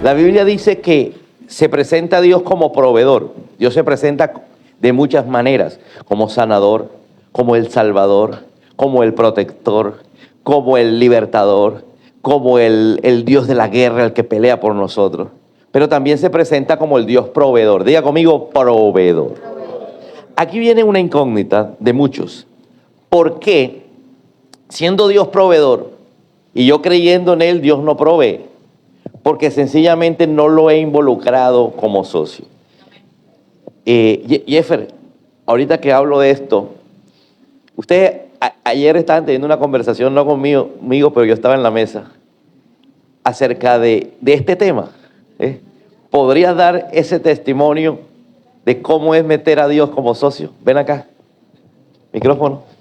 La Biblia dice que se presenta a Dios como proveedor. Dios se presenta de muchas maneras, como sanador, como el salvador, como el protector, como el libertador, como el Dios de la guerra, el que pelea por nosotros. Pero también se presenta como el Dios proveedor. Diga conmigo, proveedor. Aquí viene una incógnita de muchos. ¿Por qué, siendo Dios proveedor y yo creyendo en Él, Dios no provee? Porque sencillamente no lo he involucrado como socio. Jeffer, ahorita que hablo de esto, ustedes ayer estaban teniendo una conversación, no conmigo, pero yo estaba en la mesa, acerca de este tema. ¿Podrías dar ese testimonio de cómo es meter a Dios como socio? Ven acá, micrófono.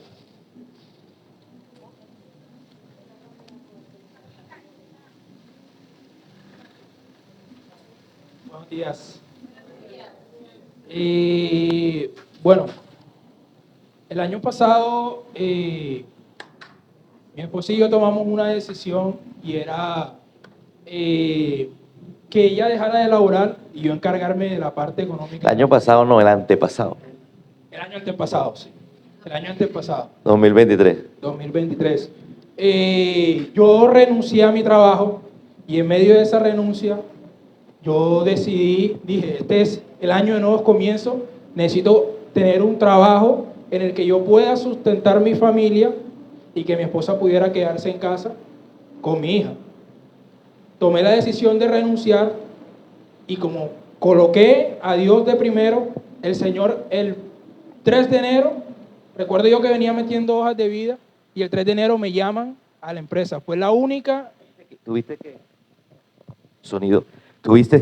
Buenos días. Bueno, el año pasado mi esposa y yo tomamos una decisión y era que ella dejara de laborar y yo encargarme de la parte económica. El año pasado no, el antepasado. El año antepasado, sí. El año antepasado. 2023. 2023. Yo renuncié a mi trabajo y en medio de esa renuncia yo decidí, dije, este es el año de nuevos comienzos, necesito tener un trabajo en el que yo pueda sustentar mi familia y que mi esposa pudiera quedarse en casa con mi hija. Tomé la decisión de renunciar y como coloqué a Dios de primero, el Señor el 3 de enero, recuerdo yo que venía metiendo hojas de vida y el 3 de enero me llaman a la empresa. Fue la única. Tuviste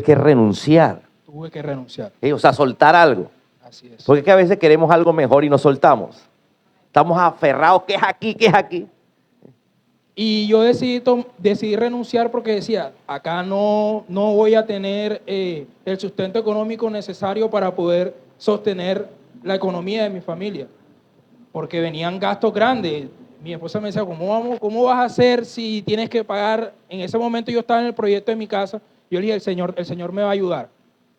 que renunciar. Tuve que renunciar. O sea, soltar algo. Así es. Porque es que a veces queremos algo mejor y no soltamos. Estamos aferrados, que es aquí, que es aquí. Y yo decidí renunciar porque decía, acá no voy a tener el sustento económico necesario para poder sostener la economía de mi familia. Porque venían gastos grandes. Mi esposa me decía, ¿cómo vas a hacer si tienes que pagar? En ese momento yo estaba en el proyecto de mi casa. Yo le dije, el Señor me va a ayudar.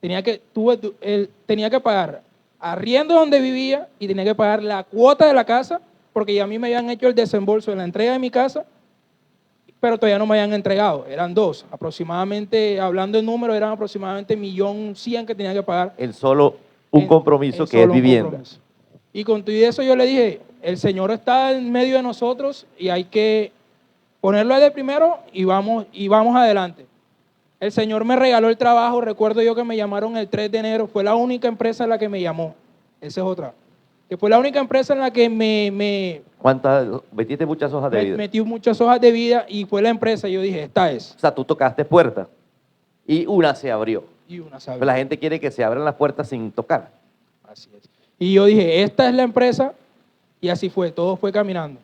Tenía que pagar arriendo donde vivía y tenía que pagar la cuota de la casa, porque ya a mí me habían hecho el desembolso en la entrega de mi casa, pero todavía no me habían entregado. Eran dos. Aproximadamente, hablando en números, eran aproximadamente 1.100.000 que tenía que pagar. En solo un compromiso que es vivienda. Y con todo eso yo le dije, el Señor está en medio de nosotros y hay que ponerlo de primero y vamos adelante. El Señor me regaló el trabajo, recuerdo yo que me llamaron el 3 de enero, fue la única empresa en la que me llamó. Esa es otra. Que fue la única empresa en la que ¿Cuántas? Metiste muchas hojas de vida. Metí muchas hojas de vida y fue la empresa, yo dije, esta es. O sea, tú tocaste puertas y una se abrió. Y una se abrió. Pero la gente quiere que se abran las puertas sin tocar. Así es. Y yo dije, esta es la empresa, y así fue, todo fue caminando.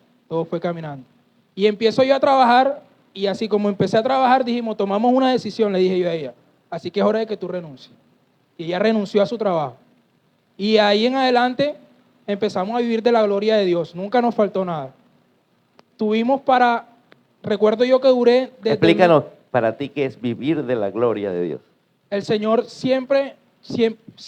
Y empiezo yo a trabajar, y así como empecé a trabajar, dijimos, tomamos una decisión, le dije yo a ella, así que es hora de que tú renuncies. Y ella renunció a su trabajo. Y ahí en adelante empezamos a vivir de la gloria de Dios, nunca nos faltó nada. Recuerdo yo que duré... Explícanos para ti qué es vivir de la gloria de Dios. El Señor siempre,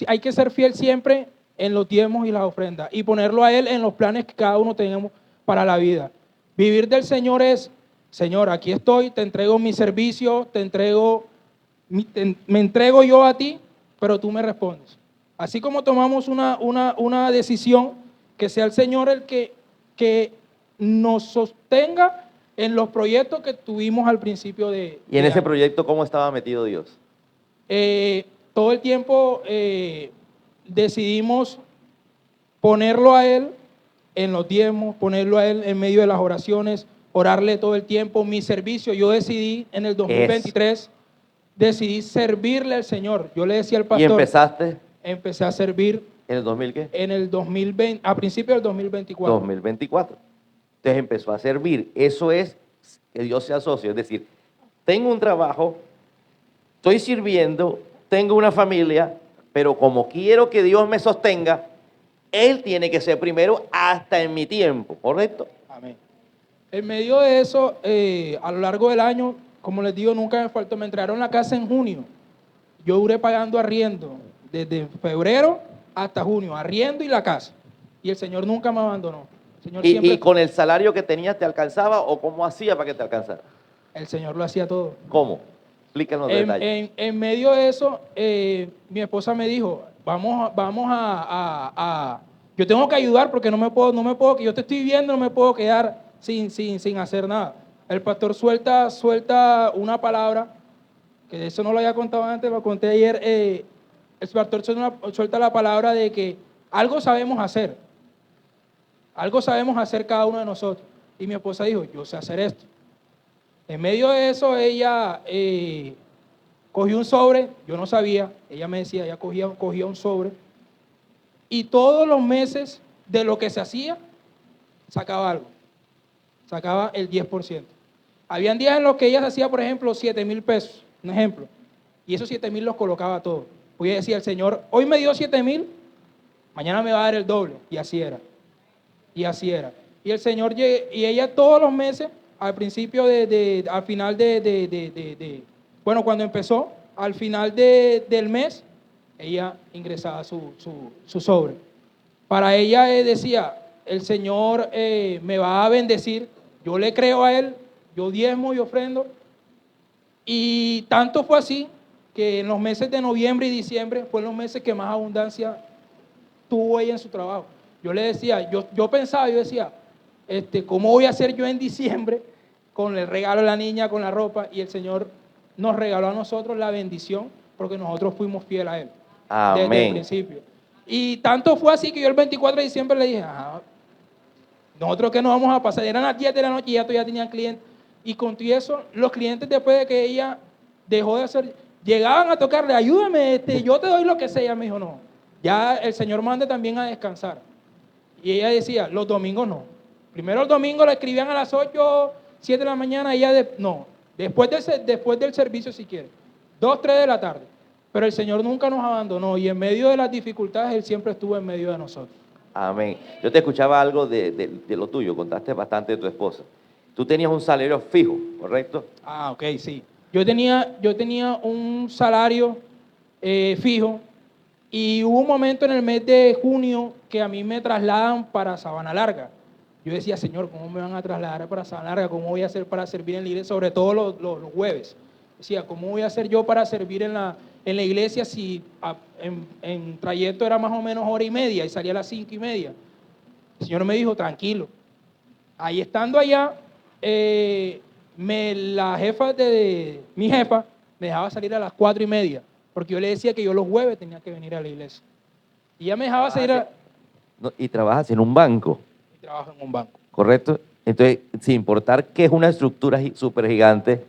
hay que ser fiel siempre en los diezmos y las ofrendas y ponerlo a Él en los planes que cada uno tenemos para la vida. Vivir del Señor es, Señor, aquí estoy, te entrego mi servicio, me entrego yo a ti, pero tú me respondes. Así como tomamos una decisión, que sea el Señor el que nos sostenga en los proyectos que tuvimos al principio de... ¿Y en ese proyecto cómo estaba metido Dios? Todo el tiempo decidimos ponerlo a Él en los diezmos, ponerlo a Él en medio de las oraciones, orarle todo el tiempo. Mi servicio, yo decidí en el 2023, decidí servirle al Señor. Yo le decía al pastor... ¿Y empezaste? Empecé a servir. ¿En el 2000 qué? En el 2020, a principios del 2024. 2024. Entonces empezó a servir. Eso es que Dios se asocia. Es decir, tengo un trabajo, estoy sirviendo, tengo una familia, pero como quiero que Dios me sostenga, Él tiene que ser primero hasta en mi tiempo, ¿correcto? Amén. En medio de eso, a lo largo del año, como les digo, nunca me faltó. Me entregaron la casa en junio. Yo duré pagando arriendo desde febrero hasta junio, arriendo y la casa. Y el Señor nunca me abandonó. El Señor siempre, Y con el salario que tenías te alcanzaba o cómo hacía para que te alcanzara? el Señor lo hacía todo. ¿Cómo? Explícanos detalles. En medio de eso, mi esposa me dijo, yo tengo que ayudar porque no me puedo, que yo te estoy viendo, no me puedo quedar sin hacer nada. El pastor suelta una palabra, que de eso no lo había contado antes, lo conté ayer. El pastor suelta la palabra de que algo sabemos hacer cada uno de nosotros. Y mi esposa dijo, yo sé hacer esto. En medio de eso, ella cogió un sobre, yo no sabía, ella me decía, ella cogía un sobre, y todos los meses de lo que se hacía, sacaba algo, sacaba el 10%. Habían días en los que ella hacía, por ejemplo, 7,000 pesos, un ejemplo, y esos 7,000 los colocaba todos. Pues ella decía, el Señor, hoy me dio 7,000, mañana me va a dar el doble, y así era. Y así era. Y el Señor, y ella todos los meses, al principio al final bueno, cuando empezó, al final del mes, ella ingresaba su sobre. Para ella decía, el Señor me va a bendecir, yo le creo a Él, yo diezmo y ofrendo. Y tanto fue así que en los meses de noviembre y diciembre fueron los meses que más abundancia tuvo ella en su trabajo. Yo le decía, yo decía, ¿cómo voy a hacer yo en diciembre con el regalo de la niña, con la ropa? Y el Señor nos regaló a nosotros la bendición porque nosotros fuimos fieles a Él. Amén. Desde el principio. Y tanto fue así que yo el 24 de diciembre le dije, nosotros que nos vamos a pasar, eran las 10 de la noche y ya tenían clientes. Y con todo eso, los clientes después de que ella dejó de hacer, llegaban a tocarle, ayúdame, yo te doy lo que sea. Ella me dijo, no, ya el Señor manda también a descansar. Y ella decía, los domingos no. Primero el domingo le escribían a las 8, 7 de la mañana, ella no, después del servicio si quiere, 2, 3 de la tarde. Pero el Señor nunca nos abandonó y en medio de las dificultades Él siempre estuvo en medio de nosotros. Amén. Yo te escuchaba algo de lo tuyo, contaste bastante de tu esposa. Tú tenías un salario fijo, ¿correcto? Ok, sí. Yo tenía un salario fijo y hubo un momento en el mes de junio que a mí me trasladan para Sabana Larga. Yo decía, Señor, ¿cómo me van a trasladar para Sabana Larga? ¿Cómo voy a hacer para servir en la iglesia? Sobre todo los jueves. Decía, ¿cómo voy a hacer yo para servir en la iglesia si en trayecto era más o menos 1:30 y salía a las 5:30? El Señor me dijo, tranquilo. Ahí estando allá, la jefa mi jefa me dejaba salir a las 4:30, porque yo le decía que yo los jueves tenía que venir a la iglesia. Y ella me dejaba salir y trabajas en un banco. Y trabajo en un banco. ¿Correcto? Entonces, sin importar que es una estructura súper gigante,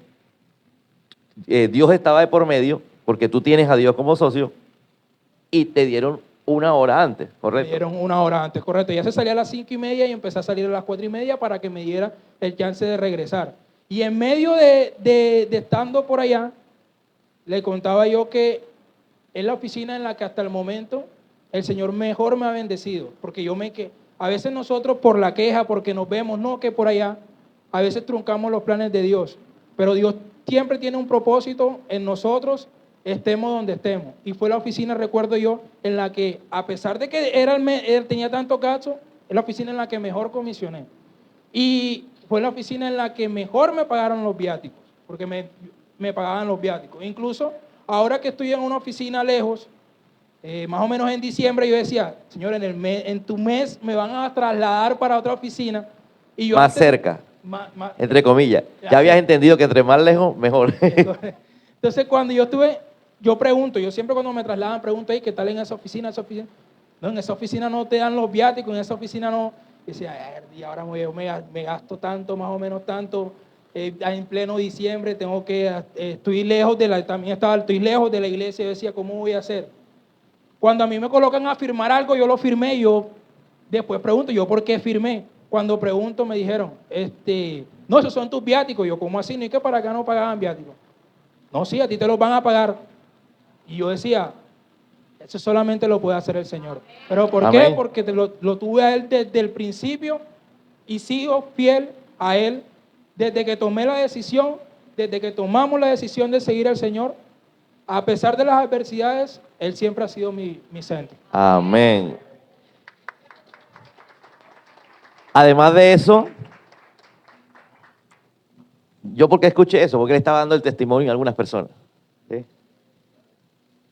Dios estaba de por medio, porque tú tienes a Dios como socio, y te dieron una hora antes, ¿correcto? Me dieron una hora antes, correcto. Ya se salía a las 5:30 y empecé a salir a las 4:30 para que me diera el chance de regresar. Y en medio de estando por allá, le contaba yo que es la oficina en la que hasta el momento el Señor mejor me ha bendecido, porque a veces nosotros por la queja, porque nos vemos, no, que por allá, a veces truncamos los planes de Dios, pero Dios siempre tiene un propósito en nosotros, estemos donde estemos. Y fue la oficina, recuerdo yo, en la que, a pesar de que él tenía tantos gastos, es la oficina en la que mejor comisioné. Y fue la oficina en la que mejor me pagaron los viáticos, porque me pagaban los viáticos. Incluso ahora que estoy en una oficina lejos, más o menos en diciembre, yo decía, Señor, en tu mes me van a trasladar para otra oficina. Y yo más cerca, entre comillas. Ya habías entendido que entre más lejos, mejor. Entonces, cuando yo pregunto, yo siempre cuando me trasladan pregunto, ¿qué tal en esa oficina? No, en esa oficina no te dan los viáticos, en esa oficina no. Y decía, y ahora me gasto tanto, más o menos tanto, en pleno diciembre, estoy lejos estoy lejos de la iglesia. Yo decía, ¿cómo voy a hacer? Cuando a mí me colocan a firmar algo, yo lo firmé, yo después pregunto, ¿yo por qué firmé? Cuando pregunto me dijeron, no, esos son tus viáticos. Yo, ¿cómo así? ¿No es que para acá no pagaban viáticos? No, sí, a ti te los van a pagar. Y yo decía, eso solamente lo puede hacer el Señor. ¿Pero por Amén. qué? Porque lo tuve a Él desde el principio y sigo fiel a Él desde que tomé la decisión desde que tomamos la decisión de seguir al Señor, a pesar de las adversidades, Él siempre ha sido mi centro. Amén. Además de eso, yo porque escuché eso, porque le estaba dando el testimonio a algunas personas. ¿Sí?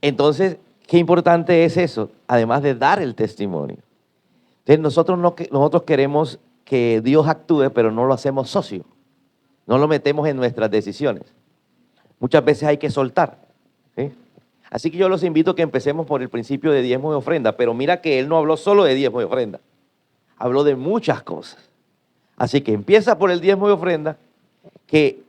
Entonces, qué importante es eso, además de dar el testimonio. Entonces, nosotros queremos que Dios actúe, pero no lo hacemos socio. No lo metemos en nuestras decisiones. Muchas veces hay que soltar. ¿Sí? Así que yo los invito a que empecemos por el principio de diezmo y ofrenda, pero mira que él no habló solo de diezmo y ofrenda, habló de muchas cosas. Así que empieza por el diezmo y ofrenda, que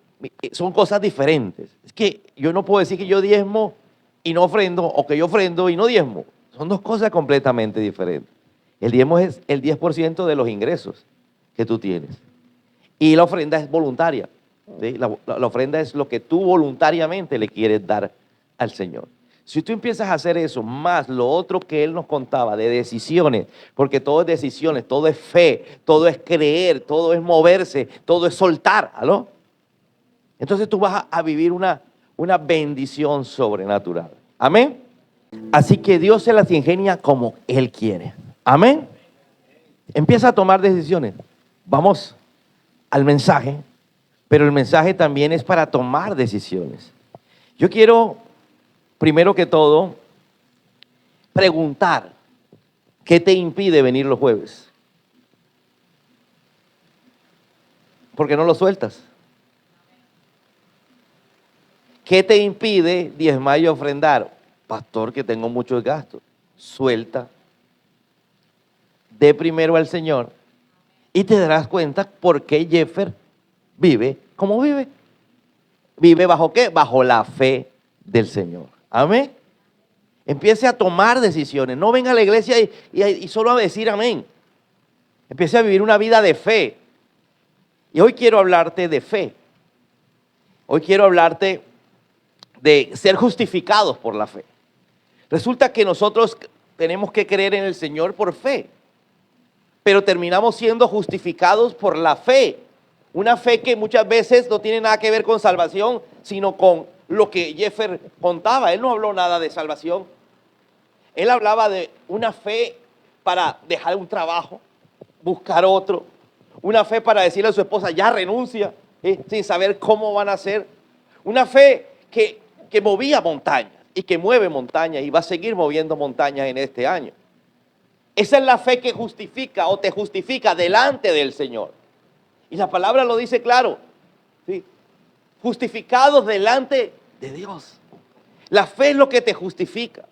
son cosas diferentes. Es que yo no puedo decir que yo diezmo y no ofrendo, o que yo ofrendo y no diezmo. Son dos cosas completamente diferentes. El diezmo es el 10% de los ingresos que tú tienes. Y la ofrenda es voluntaria. ¿Sí? La ofrenda es lo que tú voluntariamente le quieres dar al Señor. Si tú empiezas a hacer eso, más lo otro que él nos contaba de decisiones, porque todo es decisiones, todo es fe, todo es creer, todo es moverse, todo es soltar, ¿aló? Entonces tú vas a vivir una bendición sobrenatural. Amén. Así que Dios se las ingenia como Él quiere. Amén. Empieza a tomar decisiones. Vamos al mensaje, pero el mensaje también es para tomar decisiones. Yo quiero, primero que todo, preguntar, ¿qué te impide venir los jueves? ¿Por qué no lo sueltas? ¿Qué te impide diezmar y ofrendar? Pastor, que tengo muchos gastos. Suelta. Dé primero al Señor y te darás cuenta por qué Jeffer vive como vive. ¿Vive bajo qué? Bajo la fe del Señor. Amén. Empiece a tomar decisiones. No venga a la iglesia y solo a decir amén. Empiece a vivir una vida de fe. Y hoy quiero hablarte de fe. Hoy quiero hablarte de ser justificados por la fe. Resulta que nosotros tenemos que creer en el Señor por fe, pero terminamos siendo justificados por la fe. Una fe que muchas veces no tiene nada que ver con salvación, sino con lo que Jeffer contaba. Él no habló nada de salvación. Él hablaba de una fe para dejar un trabajo, buscar otro. Una fe para decirle a su esposa, ya renuncia, sin saber cómo van a hacer. Una fe que movía montañas y que mueve montañas y va a seguir moviendo montañas en este año. Esa es la fe que justifica o te justifica delante del Señor. Y la palabra lo dice claro, ¿sí? Justificados delante de Dios. La fe es lo que te justifica.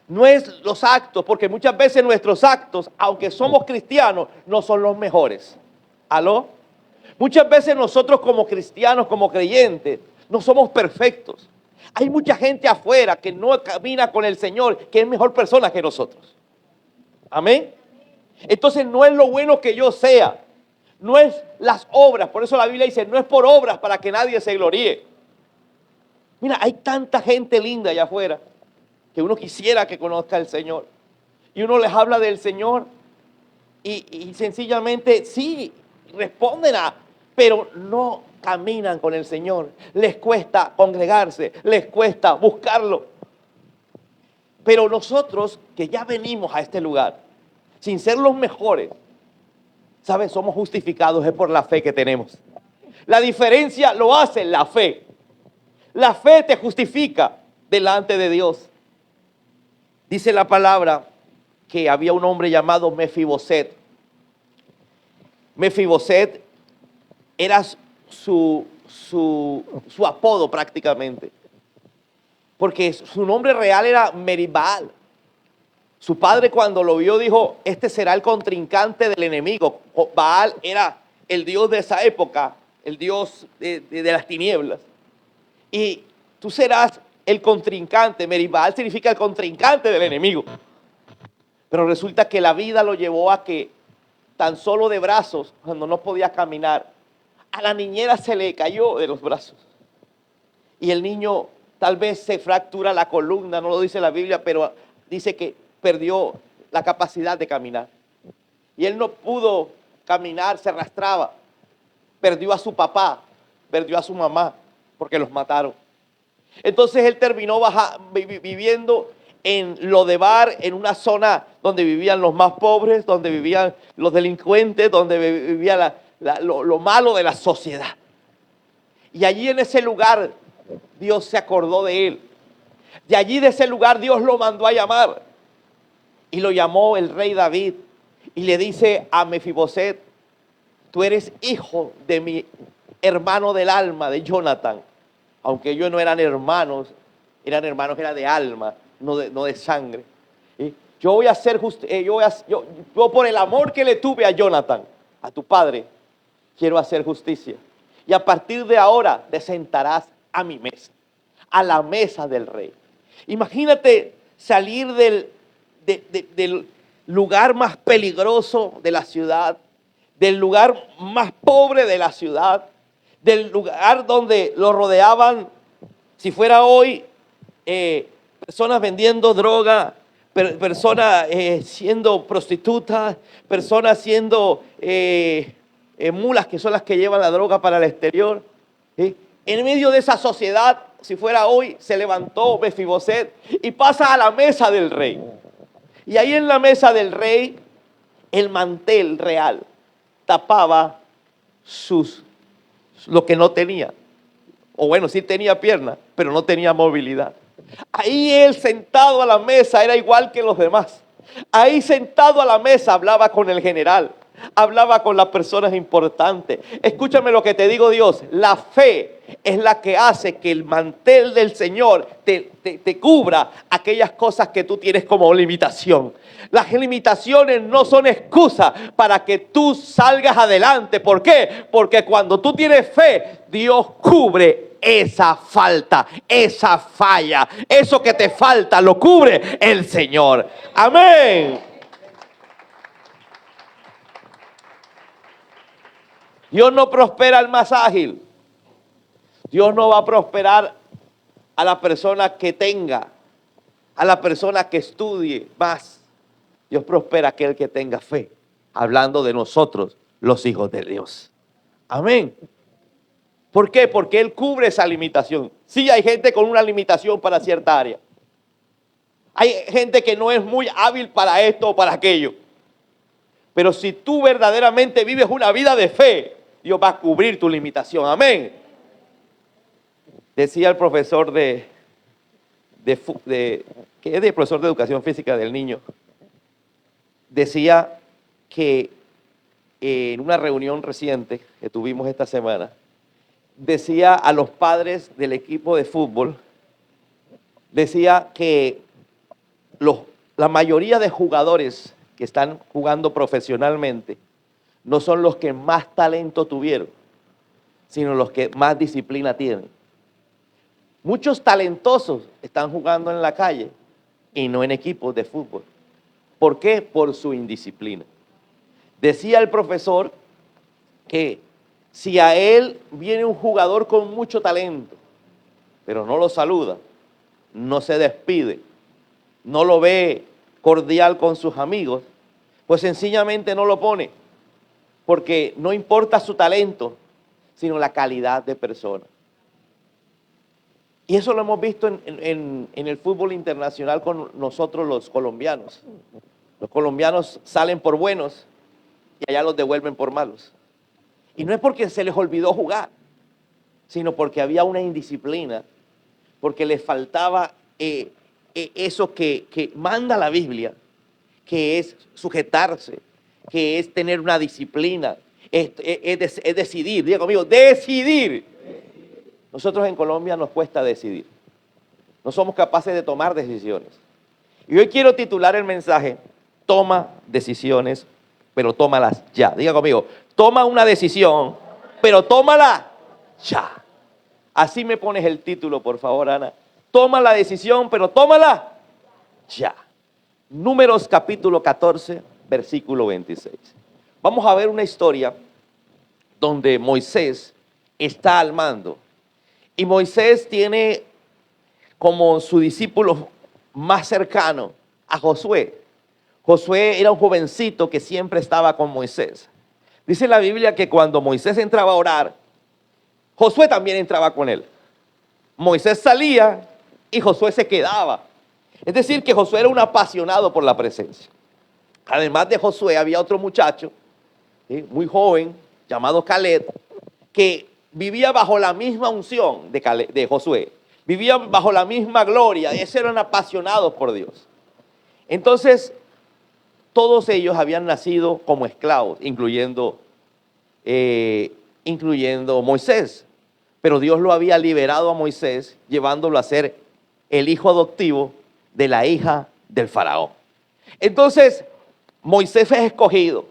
No es los actos, porque muchas veces nuestros actos, aunque somos cristianos, no son los mejores. ¿Aló? Muchas veces nosotros como cristianos, como creyentes, no somos perfectos. Hay mucha gente afuera que no camina con el Señor, que es mejor persona que nosotros. Amén. Entonces no es lo bueno que yo sea, no es las obras. Por eso la Biblia dice, no es por obras para que nadie se gloríe. Mira, hay tanta gente linda allá afuera que uno quisiera que conozca al Señor. Y uno les habla del Señor y sencillamente sí, responden pero no caminan con el Señor. Les cuesta congregarse, les cuesta buscarlo. Pero nosotros que ya venimos a este lugar, sin ser los mejores, ¿sabes? Somos justificados es por la fe que tenemos. La diferencia lo hace la fe. La fe te justifica delante de Dios. Dice la palabra que había un hombre llamado Mefiboset. Mefiboset era su apodo prácticamente, porque su nombre real era Merib-Baal. Su padre cuando lo vio dijo, este será el contrincante del enemigo. Baal era el dios de esa época, el dios de las tinieblas. Y tú serás el contrincante. Merib-Baal significa el contrincante del enemigo. Pero resulta que la vida lo llevó a que tan solo de brazos, cuando no podía caminar, a la niñera se le cayó de los brazos. Y el niño tal vez se fractura la columna, no lo dice la Biblia, pero dice que perdió la capacidad de caminar. Y él no pudo caminar, se arrastraba. Perdió a su papá, perdió a su mamá. porque los mataron. Entonces él terminó viviendo en Lodebar, en una zona donde vivían los más pobres, donde vivían los delincuentes, donde vivía lo malo de la sociedad. Y allí en ese lugar Dios se acordó de él. De allí, de ese lugar, Dios lo mandó a llamar. Y lo llamó el rey David. Y le dice a Mefiboset: tú eres hijo de mi hermano del alma, de Jonathan. Aunque ellos no eran hermanos, era de alma, no de sangre. ¿Sí? Yo voy a hacer yo por el amor que le tuve a Jonathan, a tu padre, quiero hacer justicia. Y a partir de ahora te sentarás a mi mesa, a la mesa del rey. Imagínate salir del lugar más peligroso de la ciudad, del lugar más pobre de la ciudad, del lugar donde lo rodeaban, si fuera hoy, personas vendiendo droga, personas siendo prostitutas, personas siendo mulas, que son las que llevan la droga para el exterior. ¿Sí? En medio de esa sociedad, si fuera hoy, se levantó Mefiboset y pasa a la mesa del rey. Y ahí en la mesa del rey, el mantel real tapaba lo que no tenía. O bueno, sí tenía piernas, pero no tenía movilidad. Ahí él sentado a la mesa era igual que los demás. Ahí sentado a la mesa hablaba con el general, hablaba con las personas importantes. Escúchame lo que te digo, Dios. La fe es la que hace que el mantel del Señor te cubra aquellas cosas que tú tienes como limitación. Las limitaciones no son excusa para que tú salgas adelante. ¿Por qué? Porque cuando tú tienes fe, Dios cubre esa falta, esa falla. Eso que te falta lo cubre el Señor. Amén. Dios no prospera al más ágil. Dios no va a prosperar a la persona que tenga, a la persona que estudie más. Dios prospera a aquel que tenga fe. Hablando de nosotros, los hijos de Dios. Amén. ¿Por qué? Porque Él cubre esa limitación. Sí, hay gente con una limitación para cierta área. Hay gente que no es muy hábil para esto o para aquello. Pero si tú verdaderamente vives una vida de fe, Dios va a cubrir tu limitación. Amén. Decía el profesor que es el profesor de educación física del niño, decía que en una reunión reciente que tuvimos esta semana, decía a los padres del equipo de fútbol, decía que la mayoría de jugadores que están jugando profesionalmente no son los que más talento tuvieron, sino los que más disciplina tienen. Muchos talentosos están jugando en la calle y no en equipos de fútbol. ¿Por qué? Por su indisciplina. Decía el profesor que si a él viene un jugador con mucho talento, pero no lo saluda, no se despide, no lo ve cordial con sus amigos, pues sencillamente no lo pone, porque no importa su talento, sino la calidad de persona. Y eso lo hemos visto en el fútbol internacional con nosotros los colombianos. Los colombianos salen por buenos y allá los devuelven por malos. Y no es porque se les olvidó jugar, sino porque había una indisciplina, porque les faltaba eso que manda la Biblia, que es sujetarse, que es tener una disciplina, es decidir. Diga conmigo, decidir. Nosotros en Colombia nos cuesta decidir. No somos capaces de tomar decisiones. Y hoy quiero titular el mensaje: toma decisiones, pero tómalas ya. Diga conmigo, toma una decisión, pero tómala ya. Así me pones el título, por favor, Ana. Toma la decisión, pero tómala ya. Números capítulo 14, versículo 26. Vamos a ver una historia donde Moisés está al mando. Y Moisés tiene como su discípulo más cercano a Josué. Josué era un jovencito que siempre estaba con Moisés. Dice la Biblia que cuando Moisés entraba a orar, Josué también entraba con él. Moisés salía y Josué se quedaba. Es decir, que Josué era un apasionado por la presencia. Además de Josué, había otro muchacho, ¿sí?, muy joven, llamado Caleb, que vivía bajo la misma unción de Josué. Vivían bajo la misma gloria. Esos eran apasionados por Dios. Entonces, todos ellos habían nacido como esclavos, incluyendo Moisés. Pero Dios lo había liberado a Moisés, llevándolo a ser el hijo adoptivo de la hija del faraón. Entonces, Moisés fue escogido,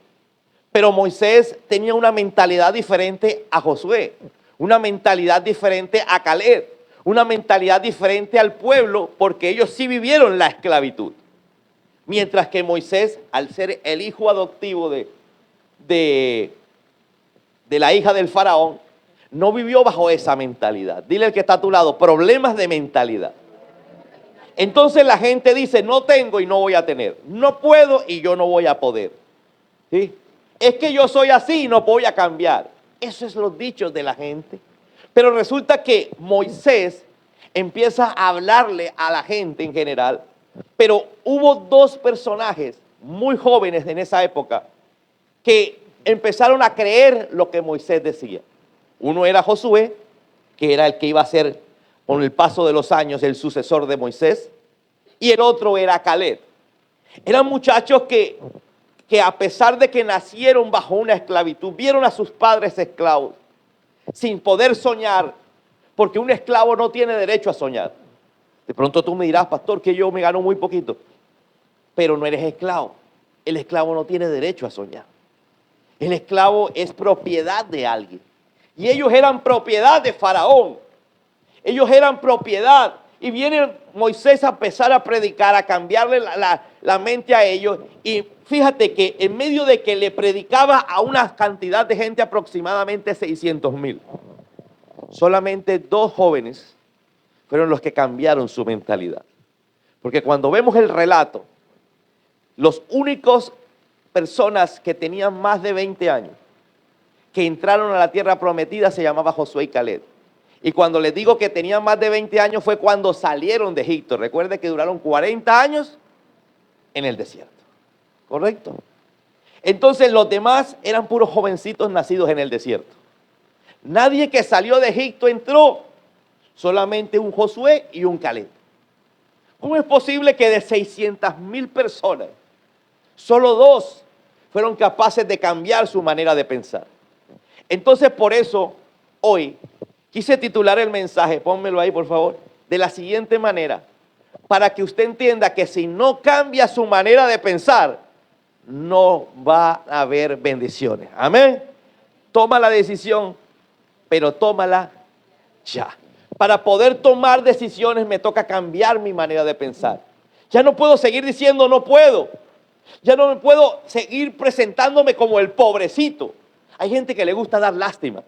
pero Moisés tenía una mentalidad diferente a Josué, una mentalidad diferente a Caleb, una mentalidad diferente al pueblo, porque ellos sí vivieron la esclavitud. Mientras que Moisés, al ser el hijo adoptivo de la hija del faraón, no vivió bajo esa mentalidad. Dile al que está a tu lado, problemas de mentalidad. Entonces la gente dice, no tengo y no voy a tener. No puedo y yo no voy a poder. ¿Sí? Es que yo soy así y no voy a cambiar. Eso es los dichos de la gente. Pero resulta que Moisés empieza a hablarle a la gente en general. Pero hubo dos personajes muy jóvenes en esa época que empezaron a creer lo que Moisés decía. Uno era Josué, que era el que iba a ser, con el paso de los años, el sucesor de Moisés. Y el otro era Caleb. Eran muchachos que a pesar de que nacieron bajo una esclavitud, vieron a sus padres esclavos, sin poder soñar, porque un esclavo no tiene derecho a soñar. De pronto tú me dirás, pastor, que yo me gano muy poquito. Pero no eres esclavo. El esclavo no tiene derecho a soñar. El esclavo es propiedad de alguien. Y ellos eran propiedad de Faraón. Ellos eran propiedad. Y viene Moisés a empezar a predicar, a cambiarle la mente a ellos. Y fíjate que en medio de que le predicaba a una cantidad de gente, aproximadamente 600,000, solamente 2 jóvenes fueron los que cambiaron su mentalidad. Porque cuando vemos el relato, los únicos personas que tenían más de 20 años, que entraron a la tierra prometida, se llamaba Josué y Caleb. Y cuando les digo que tenían más de 20 años fue cuando salieron de Egipto. Recuerde que duraron 40 años en el desierto. ¿Correcto? Entonces los demás eran puros jovencitos nacidos en el desierto. Nadie que salió de Egipto entró. Solamente un Josué y un Caleb. ¿Cómo es posible que de 600,000 personas, solo 2 fueron capaces de cambiar su manera de pensar? Entonces, por eso, hoy, quise titular el mensaje, pónmelo ahí por favor, de la siguiente manera, para que usted entienda que si no cambia su manera de pensar, no va a haber bendiciones. Amén. Toma la decisión, pero tómala ya. Para poder tomar decisiones me toca cambiar mi manera de pensar. Ya no puedo seguir diciendo no puedo. Ya no me puedo seguir presentándome como el pobrecito. Hay gente que le gusta dar lástima.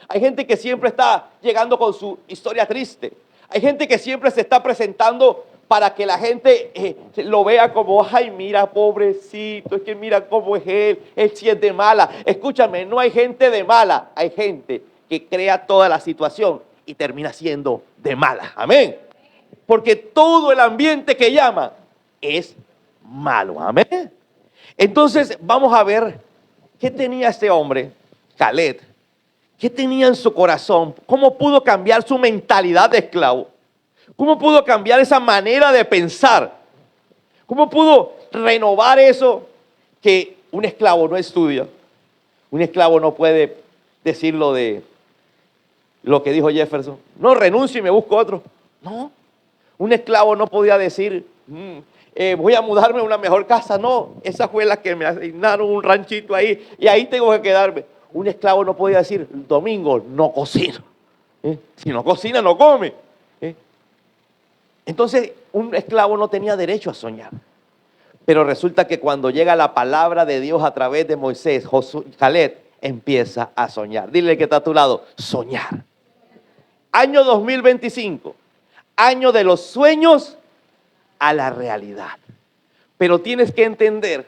Hay gente que siempre está llegando con su historia triste. Hay gente que siempre se está presentando para que la gente lo vea como, ay, mira, pobrecito, es que mira cómo es él sí es de mala. Escúchame, no hay gente de mala, hay gente que crea toda la situación y termina siendo de mala. Amén. Porque todo el ambiente que llama es malo. Amén. Entonces vamos a ver qué tenía este hombre, Caleb. ¿Qué tenía en su corazón? ¿Cómo pudo cambiar su mentalidad de esclavo? ¿Cómo pudo cambiar esa manera de pensar? ¿Cómo pudo renovar eso que un esclavo no estudia? Un esclavo no puede decir lo que dijo Jefferson. No, renuncio y me busco otro. No. Un esclavo no podía decir, voy a mudarme a una mejor casa. No, esa fue la que me asignaron un ranchito ahí y ahí tengo que quedarme. Un esclavo no podía decir, domingo no cocino. Si no cocina, no come. Entonces, un esclavo no tenía derecho a soñar. Pero resulta que cuando llega la palabra de Dios a través de Moisés, Caleb empieza a soñar. Dile que está a tu lado, soñar. Año 2025, año de los sueños a la realidad. Pero tienes que entender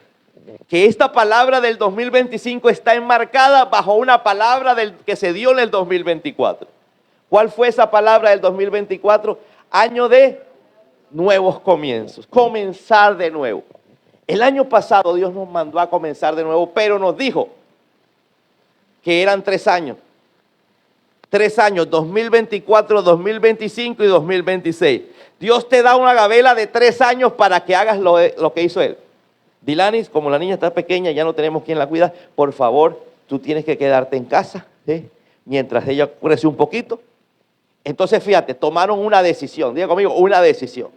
que esta palabra del 2025 está enmarcada bajo una palabra que se dio en el 2024. ¿Cuál fue esa palabra del 2024? Año de nuevos comienzos, comenzar de nuevo. El año pasado Dios nos mandó a comenzar de nuevo, pero nos dijo que eran 3 años. 3 años, 2024, 2025 y 2026. Dios te da una gabela de 3 años para que hagas lo que hizo Él. Dilanis, como la niña está pequeña, ya no tenemos quien la cuida, por favor, tú tienes que quedarte en casa, ¿sí? Mientras ella crece un poquito. Entonces, fíjate, tomaron una decisión, diga conmigo, una decisión.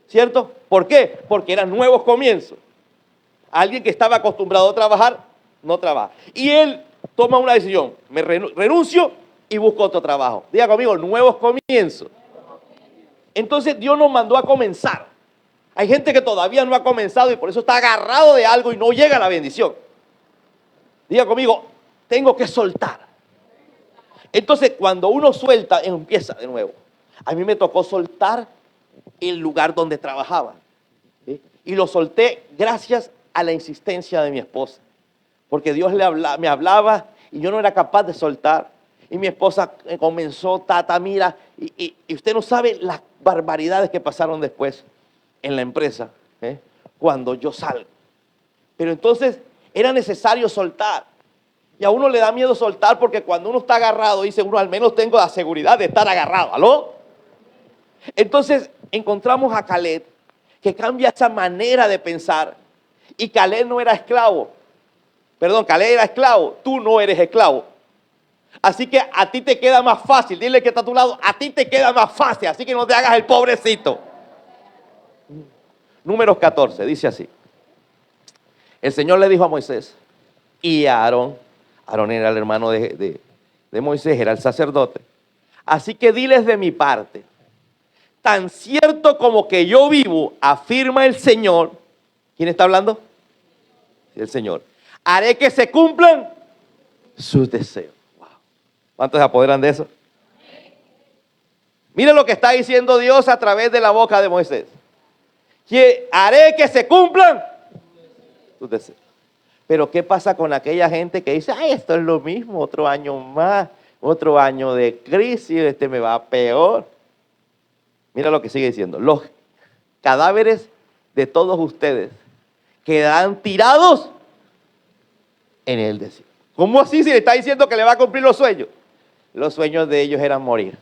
¿Cierto? ¿Por qué? Porque eran nuevos comienzos. Alguien que estaba acostumbrado a trabajar, no trabaja. Y él toma una decisión, me renuncio y busco otro trabajo. Diga conmigo, nuevos comienzos. Entonces Dios nos mandó a comenzar. Hay gente que todavía no ha comenzado y por eso está agarrado de algo y no llega a la bendición. Diga conmigo, tengo que soltar. Entonces cuando uno suelta, empieza de nuevo. A mí me tocó soltar el lugar donde trabajaba, ¿sí? Y lo solté gracias a la insistencia de mi esposa. Porque Dios me hablaba y yo no era capaz de soltar. Y mi esposa comenzó, mira, y usted no sabe las barbaridades que pasaron después en la empresa, cuando yo salgo. Pero entonces era necesario soltar. Y a uno le da miedo soltar porque cuando uno está agarrado, dice uno, al menos tengo la seguridad de estar agarrado. ¿Aló? Entonces encontramos a Caleb, que cambia esa manera de pensar. Y Caleb no era esclavo. Perdón, Caleb era esclavo. Tú no eres esclavo. Así que a ti te queda más fácil. Dile que está a tu lado, a ti te queda más fácil. Así que no te hagas el pobrecito. Números 14, dice así. El Señor le dijo a Moisés y a Aarón. Aarón era el hermano de Moisés, era el sacerdote. Así que diles de mi parte, tan cierto como que yo vivo, afirma el Señor. ¿Quién está hablando? El Señor. Haré que se cumplan sus deseos. Wow. ¿Cuántos se apoderan de eso? Mire lo que está diciendo Dios a través de la boca de Moisés. Que haré que se cumplan sus deseos. Pero ¿qué pasa con aquella gente que dice, ay, esto es lo mismo, otro año más, otro año de crisis, me va peor? Mira lo que sigue diciendo. Los cadáveres de todos ustedes quedarán tirados en el desierto. ¿Cómo así si le está diciendo que le va a cumplir los sueños? Los sueños de ellos eran morir.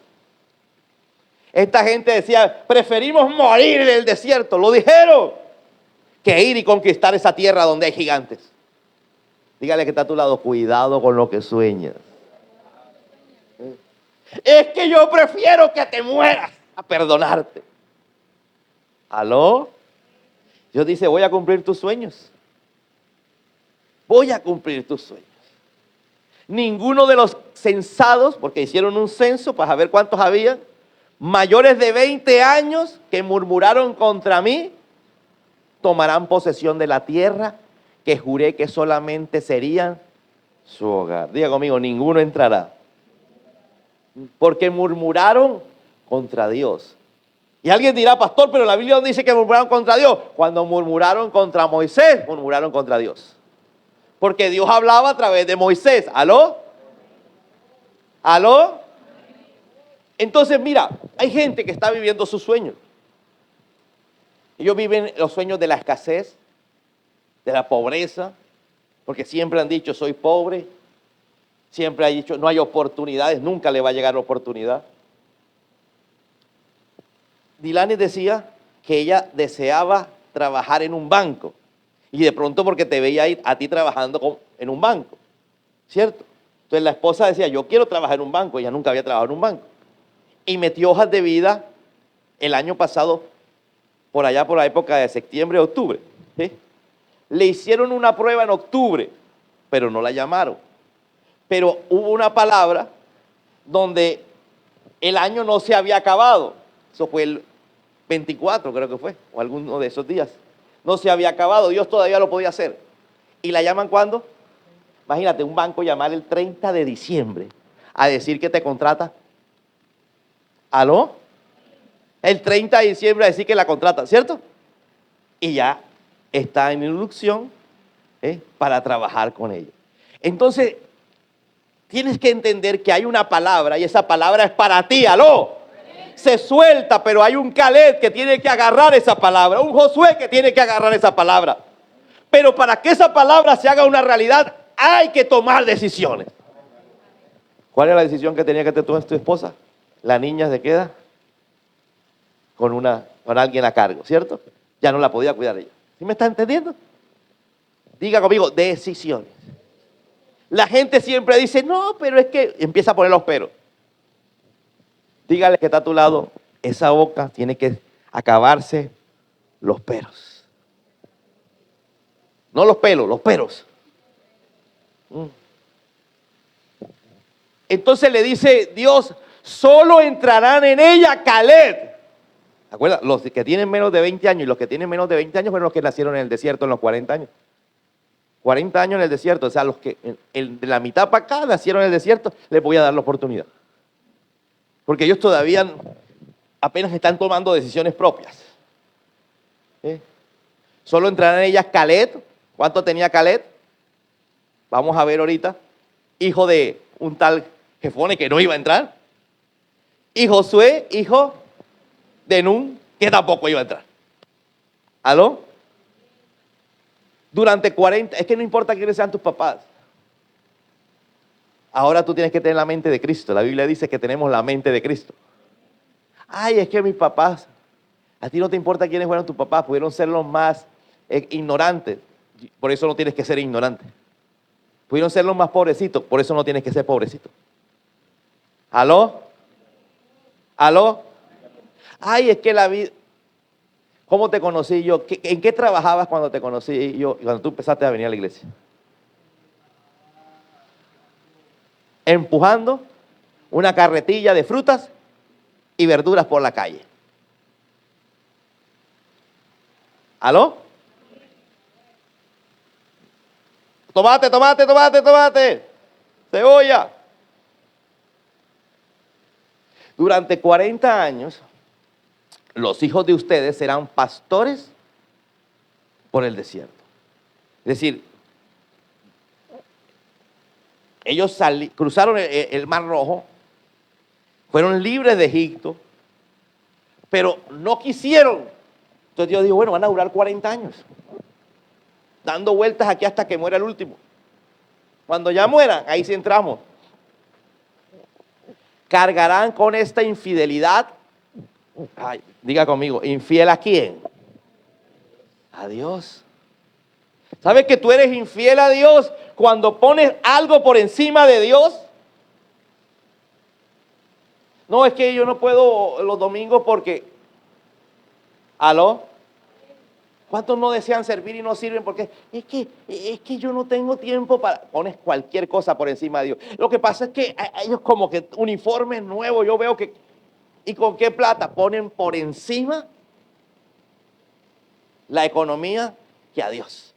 Esta gente decía, preferimos morir en el desierto. Lo dijeron. Que ir y conquistar esa tierra donde hay gigantes. Dígale que está a tu lado, cuidado con lo que sueñas. Es que yo prefiero que te mueras a perdonarte. ¿Aló? Dios dice, voy a cumplir tus sueños. Voy a cumplir tus sueños. Ninguno de los censados, porque hicieron un censo para saber cuántos había, mayores de 20 años que murmuraron contra mí, tomarán posesión de la tierra que juré que solamente serían su hogar. Diga conmigo, ninguno entrará. Porque murmuraron contra Dios. Y alguien dirá, pastor, pero la Biblia no dice que murmuraron contra Dios. Cuando murmuraron contra Moisés, murmuraron contra Dios. Porque Dios hablaba a través de Moisés. ¿Aló? ¿Aló? Entonces, mira, hay gente que está viviendo sus sueños. Ellos viven los sueños de la escasez, de la pobreza, porque siempre han dicho, soy pobre. Siempre han dicho, no hay oportunidades, nunca le va a llegar la oportunidad. Dilani decía que ella deseaba trabajar en un banco. Y de pronto porque te veía ir a ti trabajando en un banco, ¿cierto? Entonces la esposa decía, yo quiero trabajar en un banco. Ella nunca había trabajado en un banco. Y metió hojas de vida el año pasado, por allá por la época de septiembre, octubre, ¿sí? Le hicieron una prueba en octubre, pero no la llamaron. Pero hubo una palabra donde el año no se había acabado. Eso fue el 24, creo que fue, o alguno de esos días. No se había acabado, Dios todavía lo podía hacer. ¿Y la llaman cuándo? Imagínate, un banco llamar el 30 de diciembre a decir que te contrata. ¿Aló? El 30 de diciembre a decir que la contrata, ¿cierto? Y ya está en inducción para trabajar con ellos. Entonces, Tienes que entender que hay una palabra y esa palabra es para ti, aló. Se suelta, pero hay un Caleb que tiene que agarrar esa palabra, un Josué que tiene que agarrar esa palabra. Pero para que esa palabra se haga una realidad, hay que tomar decisiones. ¿Cuál es la decisión que tenía que tomar tu esposa? La niña se queda con alguien a cargo, ¿cierto? Ya no la podía cuidar ella. ¿Sí me está entendiendo? Diga conmigo, decisiones. La gente siempre dice, no, pero es que empieza a poner los peros. Dígale que está a tu lado, esa boca tiene que acabarse los peros. No los pelos, los peros. Entonces le dice Dios, solo entrarán en ella Caleb. ¿Acuerdas? Los que tienen menos de 20 años y los que tienen menos de 20 años fueron los que nacieron en el desierto en los 40 años. 40 años en el desierto, o sea, los que de la mitad para acá nacieron en el desierto, les voy a dar la oportunidad. Porque ellos todavía apenas están tomando decisiones propias. Solo entrarán en ellas Caleb. ¿Cuánto tenía Caleb? Vamos a ver ahorita. Hijo de un tal Jefone que no iba a entrar. Y Josué, hijo de Nun, que tampoco iba a entrar. ¿Aló? Durante 40, es que no importa quiénes sean tus papás. Ahora tú tienes que tener la mente de Cristo. La Biblia dice que tenemos la mente de Cristo. Ay, es que mis papás, a ti no te importa quiénes fueron tus papás, pudieron ser los más ignorantes. Por eso no tienes que ser ignorante. Pudieron ser los más pobrecitos, por eso no tienes que ser pobrecito. ¿Aló? ¿Aló? Ay, es que la vida... ¿Cómo te conocí yo? ¿En qué trabajabas cuando te conocí yo? Cuando tú empezaste a venir a la iglesia. Empujando una carretilla de frutas y verduras por la calle. ¿Aló? Tomate, tomate, tomate, tomate. Cebolla. Durante 40 años, los hijos de ustedes serán pastores por el desierto. Es decir, ellos cruzaron el Mar Rojo, fueron libres de Egipto, pero no quisieron. Entonces Dios dijo, bueno, van a durar 40 años, dando vueltas aquí hasta que muera el último. Cuando ya mueran, ahí sí entramos. Cargarán con esta infidelidad. Ay, diga conmigo, ¿infiel a quién? A Dios. ¿Sabes que tú eres infiel a Dios cuando pones algo por encima de Dios? No, es que yo no puedo los domingos porque... ¿Aló? ¿Cuántos no desean servir y no sirven? Porque es que yo no tengo tiempo para... Pones cualquier cosa por encima de Dios. Lo que pasa es que ellos como que uniformes nuevos, yo veo que... ¿Y con qué plata? Ponen por encima la economía que a Dios.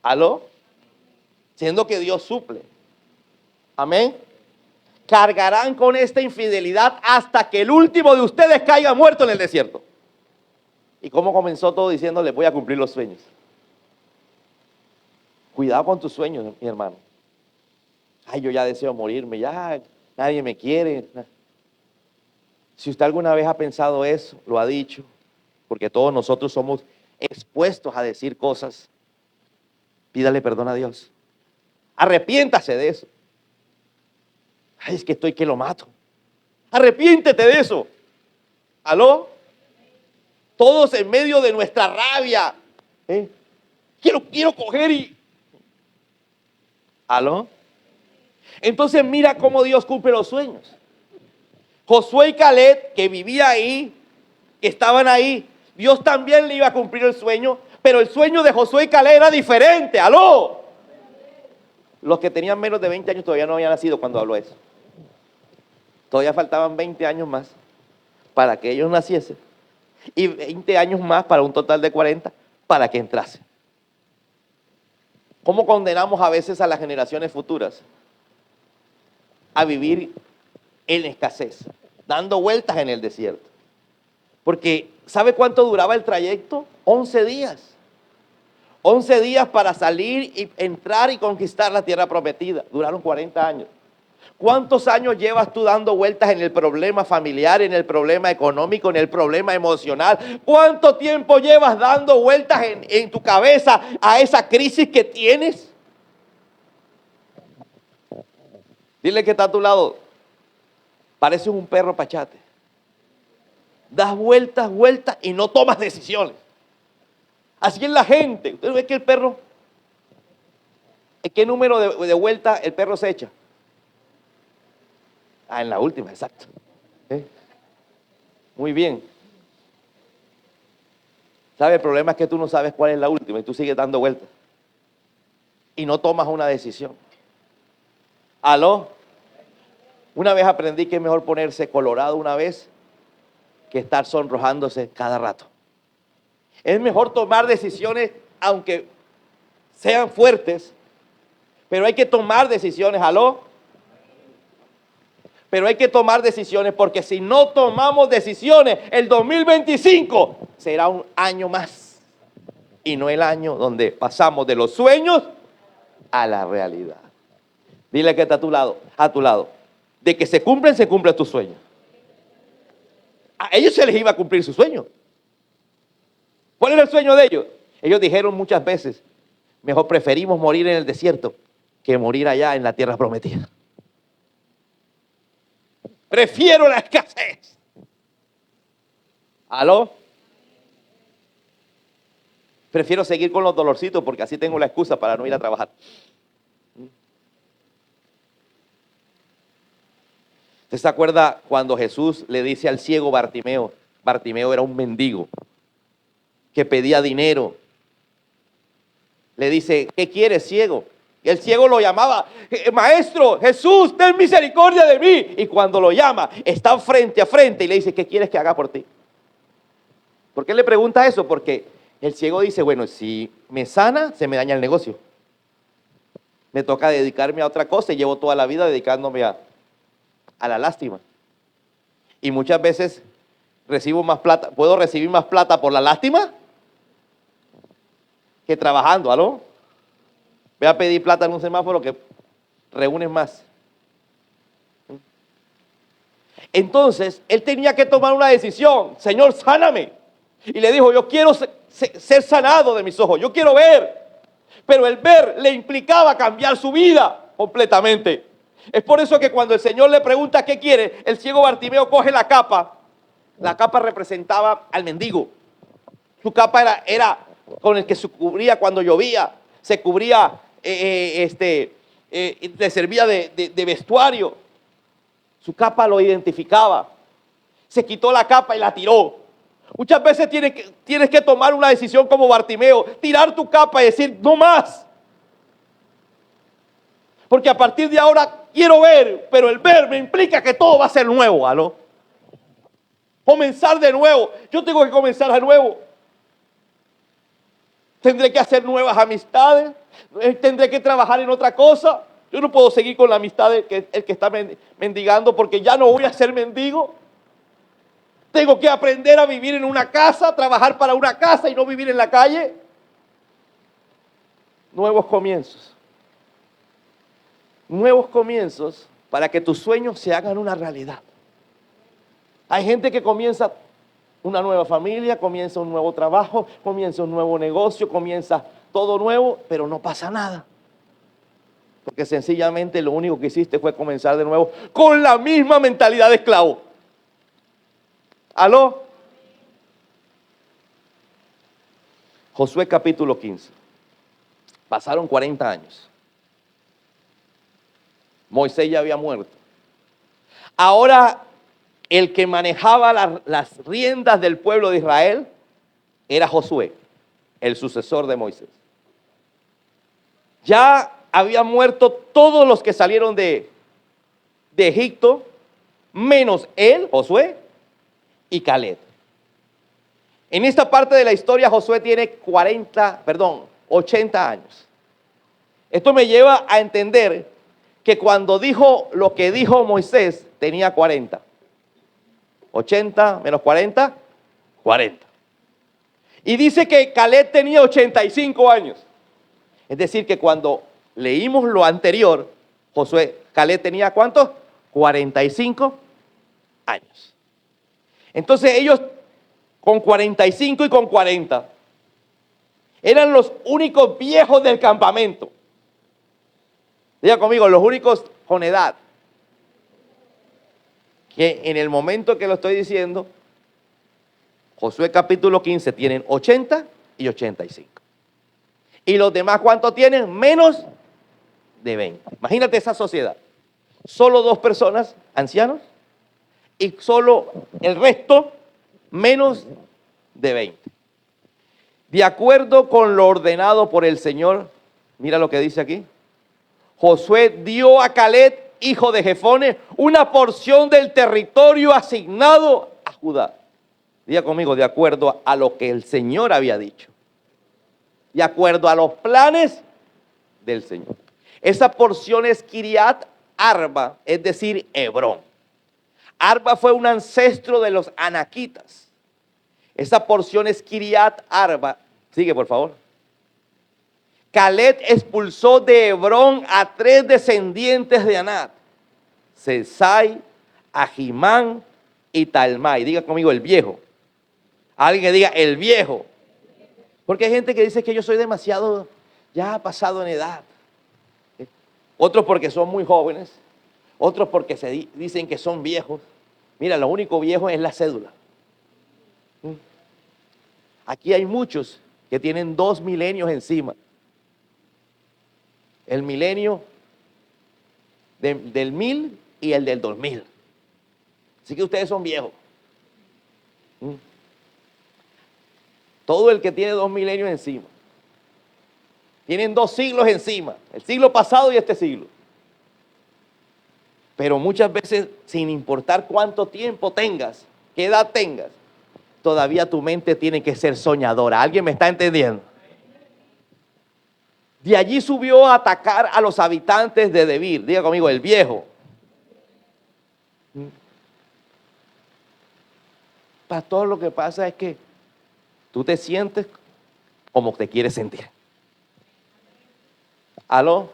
¿Aló? Siendo que Dios suple. Amén. Cargarán con esta infidelidad hasta que el último de ustedes caiga muerto en el desierto. ¿Y cómo comenzó todo diciéndole, voy a cumplir los sueños? Cuidado con tus sueños, mi hermano. Ay, yo ya deseo morirme, ya nadie me quiere. Si usted alguna vez ha pensado eso, lo ha dicho, porque todos nosotros somos expuestos a decir cosas, pídale perdón a Dios. Arrepiéntase de eso. Ay, es que estoy que lo mato. Arrepiéntete de eso. ¿Aló? Todos en medio de nuestra rabia. Quiero coger y... ¿Aló? Entonces mira cómo Dios cumple los sueños. Josué y Caleb, que vivían ahí, que estaban ahí, Dios también le iba a cumplir el sueño, pero el sueño de Josué y Caleb era diferente. ¡Aló! Los que tenían menos de 20 años todavía no habían nacido cuando habló eso. Todavía faltaban 20 años más para que ellos naciesen y 20 años más para un total de 40 para que entrasen. ¿Cómo condenamos a veces a las generaciones futuras a vivir en escasez, dando vueltas en el desierto? Porque ¿sabe cuánto duraba el trayecto? 11 días. 11 días para salir y entrar y conquistar la tierra prometida. Duraron 40 años. ¿Cuántos años llevas tú dando vueltas en el problema familiar, en el problema económico, en el problema emocional? ¿Cuánto tiempo llevas dando vueltas en tu cabeza a esa crisis que tienes? Dile que está a tu lado. Pareces un perro pachate. Das vueltas, vueltas y no tomas decisiones. Así es la gente. Usted ve que el perro, ¿en qué número de vueltas el perro se echa? En la última, exacto. Muy bien. ¿Sabe? El problema es que tú no sabes cuál es la última y tú sigues dando vueltas. Y no tomas una decisión. ¿Aló? Una vez aprendí que es mejor ponerse colorado una vez que estar sonrojándose cada rato. Es mejor tomar decisiones aunque sean fuertes, pero hay que tomar decisiones. ¿Aló? Pero hay que tomar decisiones, porque si no tomamos decisiones, el 2025 será un año más. Y no el año donde pasamos de los sueños a la realidad. Dile que está a tu lado. De que se cumplen tus sueños. A ellos se les iba a cumplir su sueño. ¿Cuál era el sueño de ellos? Ellos dijeron muchas veces, mejor preferimos morir en el desierto que morir allá en la tierra prometida. Prefiero la escasez. ¿Aló? Prefiero seguir con los dolorcitos porque así tengo la excusa para no ir a trabajar. ¿Usted se acuerda cuando Jesús le dice al ciego Bartimeo? Bartimeo era un mendigo que pedía dinero. Le dice, ¿qué quieres, ciego? Y el ciego lo llamaba, maestro, Jesús, ten misericordia de mí. Y cuando lo llama, están frente a frente y le dice, ¿qué quieres que haga por ti? ¿Por qué le pregunta eso? Porque el ciego dice, bueno, si me sana, se me daña el negocio. Me toca dedicarme a otra cosa y llevo toda la vida dedicándome a la lástima. Y muchas veces recibo más plata, puedo recibir más plata por la lástima que trabajando, ¿aló? Ve a pedir plata en un semáforo que reúnes más. Entonces, él tenía que tomar una decisión. Señor, sáname. Y le dijo, yo quiero ser sanado de mis ojos. Yo quiero ver. Pero el ver le implicaba cambiar su vida completamente. Es por eso que cuando el Señor le pregunta qué quiere, el ciego Bartimeo coge la capa. La capa representaba al mendigo. Su capa era con el que se cubría cuando llovía. Se cubría, le servía de vestuario. Su capa lo identificaba. Se quitó la capa y la tiró. Muchas veces tienes que tomar una decisión como Bartimeo, tirar tu capa y decir, no más. Porque a partir de ahora quiero ver, pero el ver me implica que todo va a ser nuevo, ¿aló? Comenzar de nuevo. Yo tengo que comenzar de nuevo. Tendré que hacer nuevas amistades. Tendré que trabajar en otra cosa. Yo no puedo seguir con la amistad del que está mendigando porque ya no voy a ser mendigo. Tengo que aprender a vivir en una casa, trabajar para una casa y no vivir en la calle. Nuevos comienzos. Nuevos comienzos para que tus sueños se hagan una realidad. Hay gente que comienza una nueva familia, comienza un nuevo trabajo, comienza un nuevo negocio, comienza todo nuevo, pero no pasa nada. Porque sencillamente lo único que hiciste fue comenzar de nuevo con la misma mentalidad de esclavo. ¿Aló? Josué capítulo 15. Pasaron 40 años. Moisés ya había muerto. Ahora el que manejaba las riendas del pueblo de Israel era Josué, el sucesor de Moisés. Ya habían muerto todos los que salieron de Egipto, menos él, Josué, y Caleb. En esta parte de la historia Josué tiene 80 años. Esto me lleva a entender que cuando dijo lo que dijo Moisés, tenía 40. 80 menos 40, 40. Y dice que Caleb tenía 85 años. Es decir, que cuando leímos lo anterior, Caleb tenía ¿cuántos? 45 años. Entonces ellos con 45 y con 40 eran los únicos viejos del campamento. Diga conmigo, los únicos con edad. Que en el momento que lo estoy diciendo, Josué capítulo 15 tienen 80 y 85. Y los demás, ¿cuánto tienen? Menos de 20. Imagínate esa sociedad. Solo 2 personas, ancianos, y solo el resto, menos de 20. De acuerdo con lo ordenado por el Señor, mira lo que dice aquí. Josué dio a Caleb, hijo de Jefone, una porción del territorio asignado a Judá. Diga conmigo, de acuerdo a lo que el Señor había dicho. De acuerdo a los planes del Señor. Esa porción es Kiriat Arba, es decir, Hebrón. Arba fue un ancestro de los anaquitas. Esa porción es Kiriat Arba. Sigue, por favor. Caleb expulsó de Hebrón a 3 descendientes de Anat: Sesai, Ahimán y Talmai. Diga conmigo, el viejo. Alguien que diga, el viejo. Porque hay gente que dice que yo soy demasiado ya pasado en edad. Otros porque son muy jóvenes. Otros porque se dicen que son viejos. Mira, lo único viejo es la cédula. Aquí hay muchos que tienen 2 milenios encima. El milenio del 1000 y el del 2000. Así que ustedes son viejos. Todo el que tiene 2 milenios encima. Tienen 2 siglos encima. El siglo pasado y este siglo. Pero muchas veces, sin importar cuánto tiempo tengas, qué edad tengas, todavía tu mente tiene que ser soñadora. ¿Alguien me está entendiendo? De allí subió a atacar a los habitantes de Debir. Diga conmigo, el viejo. Pastor, lo que pasa es que tú te sientes como te quieres sentir. ¿Aló?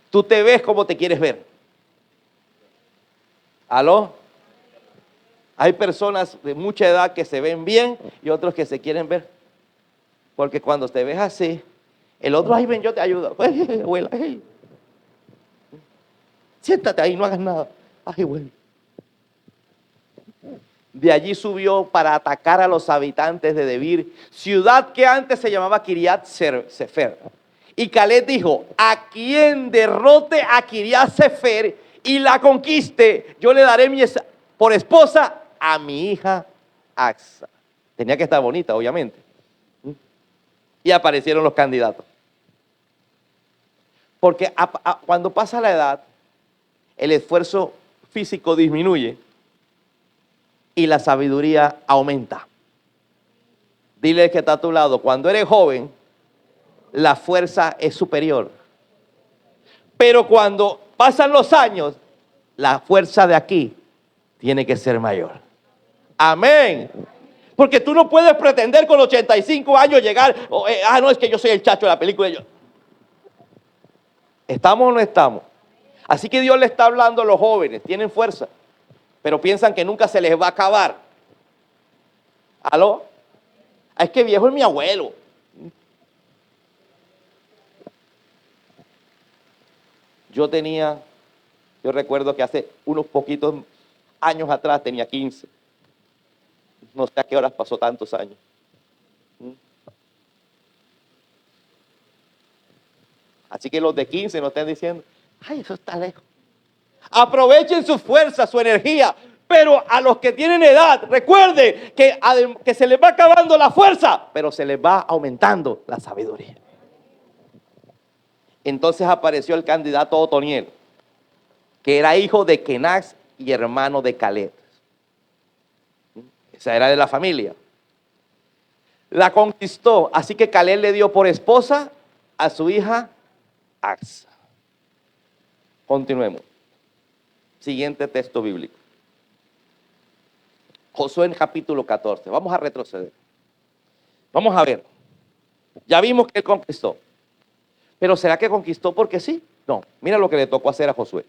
Tú te ves como te quieres ver. ¿Aló? Hay personas de mucha edad que se ven bien y otros que se quieren ver. Porque cuando te ves así, el otro, ay, ven, yo te ayudo. Ay, abuela, ay. Siéntate ahí, no hagas nada. Ay, abuela. De allí subió para atacar a los habitantes de Debir, ciudad que antes se llamaba Kiriat Sefer. Y Caleb dijo, a quien derrote a Kiriat Sefer y la conquiste, yo le daré por esposa a mi hija Axa. Tenía que estar bonita, obviamente. Y aparecieron los candidatos. Porque cuando pasa la edad, el esfuerzo físico disminuye y la sabiduría aumenta. Dile que está a tu lado, cuando eres joven, la fuerza es superior. Pero cuando pasan los años, la fuerza de aquí tiene que ser mayor. Amén. Porque tú no puedes pretender con 85 años llegar, no, es que yo soy el chacho de la película. ¿Estamos o no estamos? Así que Dios le está hablando a los jóvenes, tienen fuerza, pero piensan que nunca se les va a acabar. ¿Aló? Es que viejo es mi abuelo. Yo recuerdo que hace unos poquitos años atrás tenía 15. No sé a qué horas pasó tantos años. Así que los de 15 no estén diciendo, ay, eso está lejos. Aprovechen su fuerza, su energía. Pero a los que tienen edad, recuerden que se les va acabando la fuerza, pero se les va aumentando la sabiduría. Entonces apareció el candidato Otoniel, que era hijo de Kenaz y hermano de Caleb. Esa era de la familia. La conquistó, así que Caleb le dio por esposa a su hija Axa. Continuemos. Siguiente texto bíblico. Josué en capítulo 14. Vamos a retroceder. Vamos a ver. Ya vimos que él conquistó. Pero ¿será que conquistó porque sí? No, mira lo que le tocó hacer a Josué.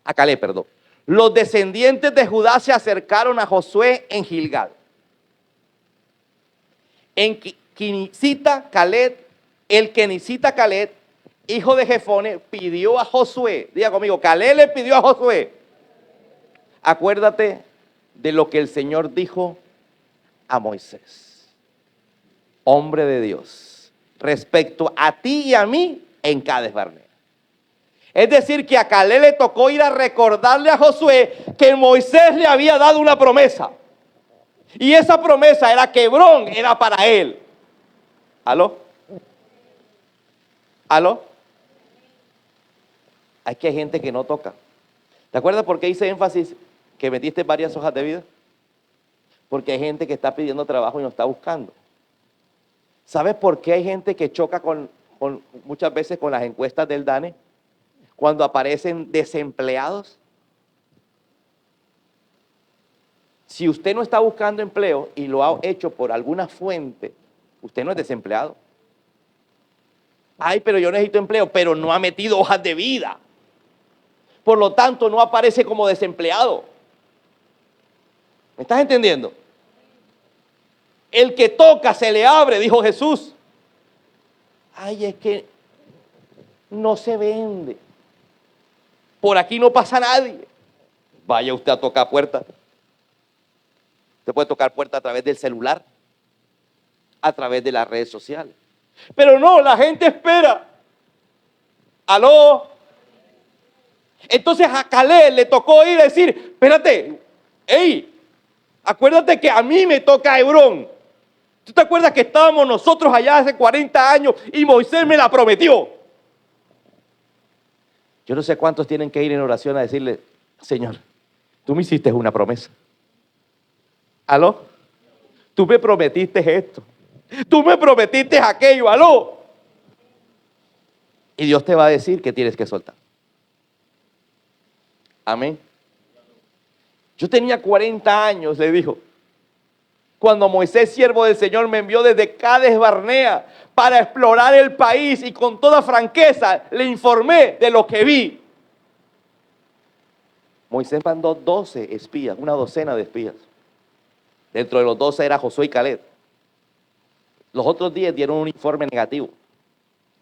A Caleb, perdón. Los descendientes de Judá se acercaron a Josué en Gilgal. En Kenicita Caleb, el Kenicita Caleb, hijo de Jefone, pidió a Josué. Diga conmigo, Caleb le pidió a Josué. Acuérdate de lo que el Señor dijo a Moisés, hombre de Dios, respecto a ti y a mí en Cades Barnea. Es decir, que a Caleb le tocó ir a recordarle a Josué que Moisés le había dado una promesa. Y esa promesa era que Hebrón era para él. ¿Aló? ¿Aló? Es que hay gente que no toca. ¿Te acuerdas por qué hice énfasis que metiste varias hojas de vida? Porque hay gente que está pidiendo trabajo y no está buscando. ¿Sabes por qué hay gente que choca muchas veces con las encuestas del DANE? Cuando aparecen desempleados. Si usted no está buscando empleo y lo ha hecho por alguna fuente, usted no es desempleado. Ay, pero yo necesito empleo, pero no ha metido hojas de vida. Por lo tanto, no aparece como desempleado. ¿Me estás entendiendo? El que toca se le abre, dijo Jesús. Ay, es que no se vende. Por aquí no pasa nadie. Vaya usted a tocar puertas. Usted puede tocar puertas a través del celular, a través de las redes sociales. Pero no, la gente espera. ¿Aló? Entonces a Caleb le tocó ir a decir, espérate, hey, acuérdate que a mí me toca Hebrón. ¿Tú te acuerdas que estábamos nosotros allá hace 40 años y Moisés me la prometió? Yo no sé cuántos tienen que ir en oración a decirle, Señor, tú me hiciste una promesa. ¿Aló? Tú me prometiste esto. Tú me prometiste aquello. ¿Aló? Y Dios te va a decir que tienes que soltar. Amén. Yo tenía 40 años, le dijo, cuando Moisés, siervo del Señor, me envió desde Cades Barnea para explorar el país y con toda franqueza le informé de lo que vi. Moisés mandó 12 espías, una docena de espías. Dentro de los 12 era Josué y Caleb. Los otros 10 dieron un informe negativo.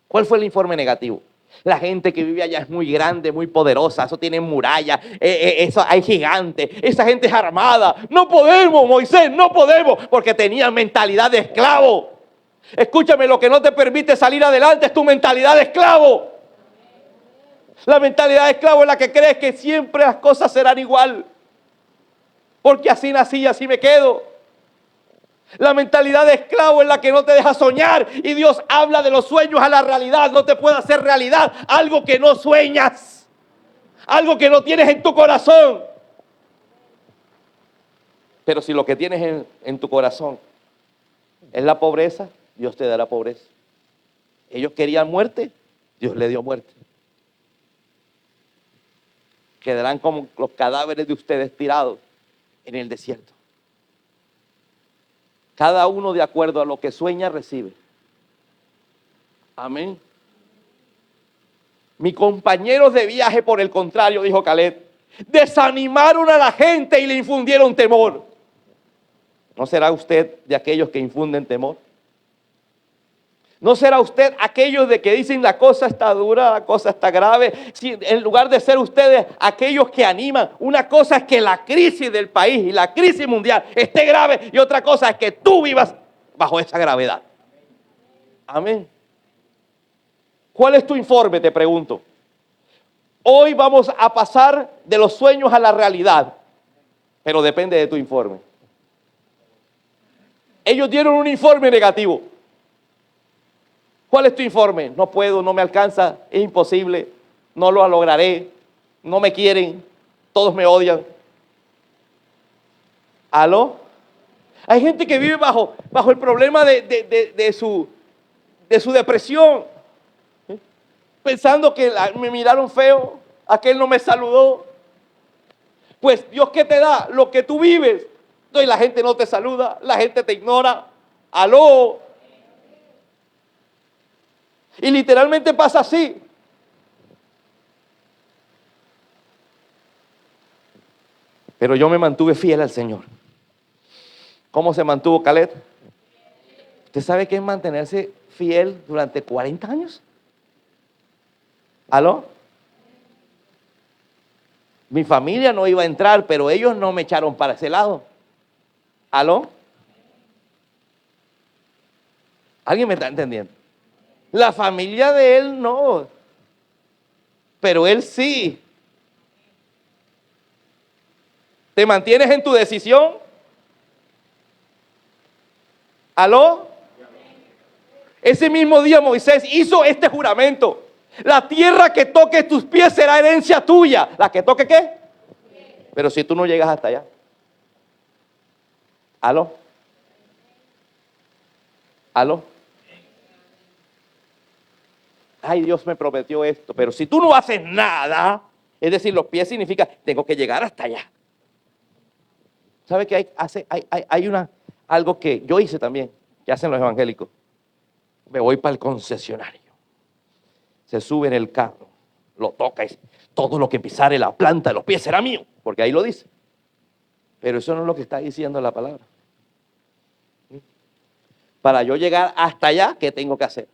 ¿Cuál fue el informe negativo? La gente que vive allá es muy grande, muy poderosa, eso tiene murallas, eso hay gigantes, esa gente es armada. No podemos, Moisés, no podemos, porque tenían mentalidad de esclavo. Escúchame, lo que no te permite salir adelante es tu mentalidad de esclavo. La mentalidad de esclavo es la que crees que siempre las cosas serán igual, porque así nací y así me quedo. La mentalidad de esclavo es la que no te deja soñar y Dios habla de los sueños a la realidad. No te puede hacer realidad algo que no sueñas, algo que no tienes en tu corazón. Pero si lo que tienes en tu corazón es la pobreza, Dios te dará pobreza. Ellos querían muerte, Dios le dio muerte. Quedarán como los cadáveres de ustedes tirados en el desierto. Cada uno de acuerdo a lo que sueña recibe. Amén. Mis compañeros de viaje, por el contrario, dijo Caleb, desanimaron a la gente y le infundieron temor. ¿No será usted de aquellos que infunden temor? ¿No será usted aquellos de que dicen la cosa está dura, la cosa está grave? Si en lugar de ser ustedes aquellos que animan, una cosa es que la crisis del país y la crisis mundial esté grave y otra cosa es que tú vivas bajo esa gravedad. Amén. ¿Cuál es tu informe? Te pregunto. Hoy vamos a pasar de los sueños a la realidad, pero depende de tu informe. Ellos dieron un informe negativo. ¿Cuál es tu informe? No puedo, no me alcanza, es imposible, no lo lograré, no me quieren, todos me odian. ¿Aló? Hay gente que vive bajo el problema de su depresión, pensando que me miraron feo, aquel no me saludó. Pues Dios, ¿qué te da? Lo que tú vives. Entonces la gente no te saluda, la gente te ignora. ¿Aló? Y literalmente pasa así. Pero yo me mantuve fiel al Señor. ¿Cómo se mantuvo Caleb? ¿Usted sabe qué es mantenerse fiel durante 40 años? ¿Aló? Mi familia no iba a entrar, pero ellos no me echaron para ese lado. ¿Aló? ¿Alguien me está entendiendo? La familia de él no, pero él sí. ¿Te mantienes en tu decisión? ¿Aló? Ese mismo día Moisés hizo este juramento. La tierra que toque tus pies será herencia tuya. ¿La que toque qué? Pero si tú no llegas hasta allá. ¿Aló? ¿Aló? Ay, Dios me prometió esto, pero si tú no haces nada, es decir, los pies significa, tengo que llegar hasta allá. ¿Sabe qué hay algo que yo hice también, que hacen los evangélicos? Me voy para el concesionario. Se sube en el carro, lo toca y todo lo que pisare la planta de los pies será mío, porque ahí lo dice. Pero eso no es lo que está diciendo la palabra. Para yo llegar hasta allá, ¿qué tengo que hacer?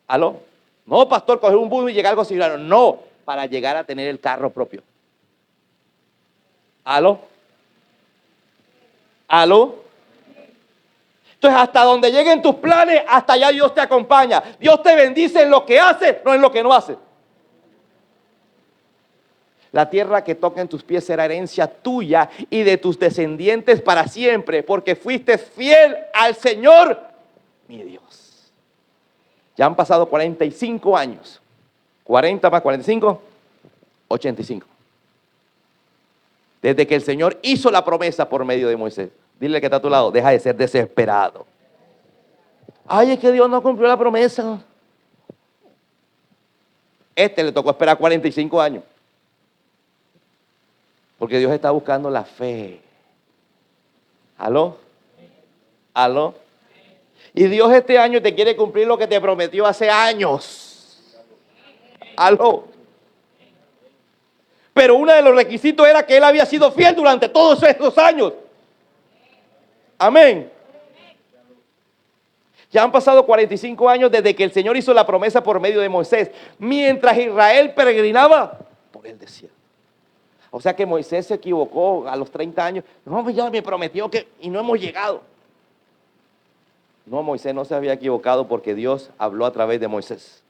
¿Aló? No, pastor, coger un bus y llegar al concesionario. No, para llegar a tener el carro propio. ¿Aló? ¿Aló? Entonces, hasta donde lleguen tus planes, hasta allá Dios te acompaña. Dios te bendice en lo que haces, no en lo que no haces. La tierra que toca en tus pies será herencia tuya y de tus descendientes para siempre, porque fuiste fiel al Señor, mi Dios. Ya han pasado 45 años. 40 más 45, 85. Desde que el Señor hizo la promesa por medio de Moisés. Dile que está a tu lado, deja de ser desesperado. Ay, es que Dios no cumplió la promesa. Le tocó esperar 45 años. Porque Dios está buscando la fe. ¿Aló? ¿Aló? Y Dios este año te quiere cumplir lo que te prometió hace años. ¿Aló? Pero uno de los requisitos era que él había sido fiel durante todos estos años. Amén. Ya han pasado 45 años desde que el Señor hizo la promesa por medio de Moisés, mientras Israel peregrinaba por el desierto. O sea que Moisés se equivocó a los 30 años. No, pues ya me prometió que... Y no hemos llegado. No, Moisés no se había equivocado porque Dios habló a través de Moisés.